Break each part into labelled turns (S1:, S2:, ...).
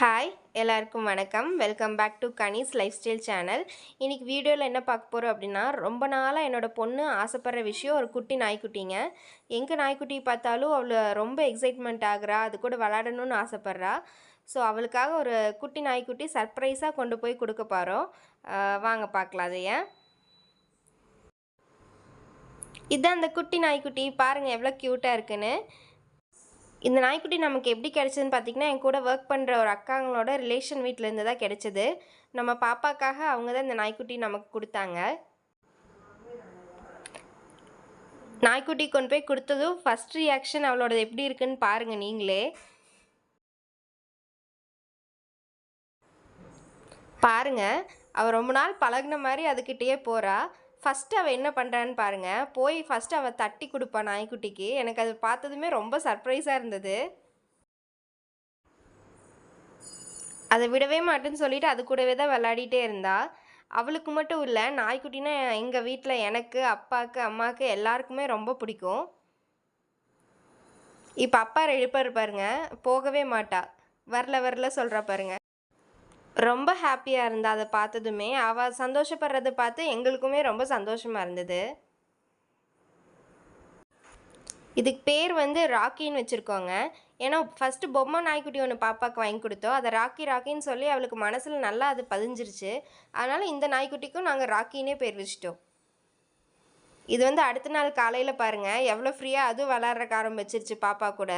S1: Hi எல்லாருக்கும் வணக்கம். Welcome back to Kani's lifestyle channel. இன்றைக்கி வீடியோவில் என்ன பார்க்க போகிறோம் அப்படின்னா, ரொம்ப நாளாக என்னோடய பொண்ணு ஆசைப்படுற விஷயம் ஒரு குட்டி நாய்க்குட்டிங்க. எங்கே நாய்க்குட்டி பார்த்தாலும் அவளை ரொம்ப எக்ஸைட்மெண்ட் ஆகுறா, அது கூட விளாடணும்னு ஆசைப்பட்றா. ஸோ அவளுக்காக ஒரு குட்டி நாய்க்குட்டி சர்ப்ரைஸாக கொண்டு போய் கொடுக்க போகிறோம். வாங்க பார்க்கலாம் அதைய. இதுதான் அந்த குட்டி நாய்க்குட்டி, பாருங்கள் எவ்வளோ க்யூட்டாக இருக்குன்னு. இந்த நாய்க்குட்டி நமக்கு எப்படி கிடைச்சதுன்னு பார்த்தீங்கன்னா, என் கூட ஒர்க் பண்ணுற ஒரு அக்காங்களோட ரிலேஷன் வீட்டிலேருந்து தான் கிடைச்சது. நம்ம பாப்பாக்காக அவங்க தான் இந்த நாய்க்குட்டி நமக்கு கொடுத்தாங்க. நாய்க்குட்டி கொண்டு போய் கொடுத்ததும் ஃபஸ்ட் ரியாக்ஷன் அவளோடது எப்படி இருக்குன்னு பாருங்கள் நீங்களே. பாருங்கள், அவள் ரொம்ப நாள் பழகின மாதிரி அதுக்கிட்டேயே போகிறா. ஃபஸ்ட்டு அவள் என்ன பண்ணுறான்னு பாருங்கள். போய் ஃபஸ்ட்டு அவள் தட்டி கொடுப்பா நாய்க்குட்டிக்கு. எனக்கு அது பார்த்ததுமே ரொம்ப சர்ப்ரைஸாக இருந்தது. அதை விடவே மாட்டேன்னு சொல்லிட்டு அது கூடவே தான் விளையாடிட்டே இருந்தா. அவளுக்கு மட்டும் இல்லை, நாய்க்குட்டினா எங்கள் வீட்டில் எனக்கு, அப்பாவுக்கு, அம்மாவுக்கு எல்லாருக்குமே ரொம்ப பிடிக்கும். இப்போ அப்பா எழுப்பாரு பாருங்க, போகவே மாட்டா. வரல வரல சொல்கிறா பாருங்க. ரொம்ப ஹாப்பியாக இருந்தா அதை பார்த்ததுமே. அவள் சந்தோஷப்படுறத பார்த்து எங்களுக்குமே ரொம்ப சந்தோஷமாக இருந்தது. இதுக்கு பேர் வந்து ராக்கின்னு வச்சுருக்கோங்க. ஏன்னா ஃபஸ்ட்டு பொம்மை நாய்க்குட்டி ஒன்று பாப்பாவுக்கு வாங்கி கொடுத்தோம். அதை ராக்கி ராக்கின்னு சொல்லி அவளுக்கு மனசில் நல்லா அது பதிஞ்சிருச்சு. அதனால் இந்த நாய்க்குட்டிக்கும் நாங்கள் ராக்கின்னே பேர் வச்சிட்டோம். இது வந்து அடுத்த நாள் காலையில் பாருங்கள் எவ்வளோ ஃப்ரீயாக அதுவும் விளாட்றக்கு ஆரம்பிச்சிருச்சு பாப்பா கூட.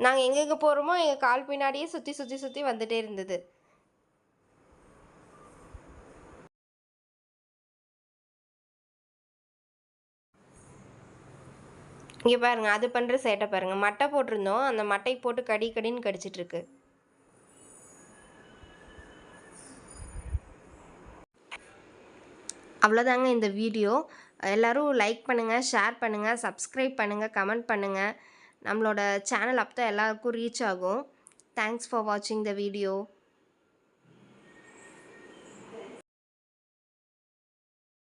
S1: நாங்கள் எங்கெங்கே போகிறோமோ எங்கள் கால் பின்னாடியே சுற்றி சுற்றி சுற்றி வந்துகிட்டே இருந்தது. இங்கே பாருங்கள், அது பண்ணுற சேட்டை பாருங்கள். மட்டை போட்டிருந்தோம், அந்த மட்டை போட்டு கடி கடின்னு கடிச்சிட்ருக்கு. அவ்வளோதாங்க இந்த வீடியோ. எல்லோரும் லைக் பண்ணுங்கள், ஷேர் பண்ணுங்கள், சப்ஸ்கிரைப் பண்ணுங்கள், கமெண்ட் பண்ணுங்கள். நம்மளோட சேனல் அப்போ தான் எல்லாருக்கும் ரீச் ஆகும். தேங்க்ஸ் ஃபார் வாட்சிங் த வீடியோ.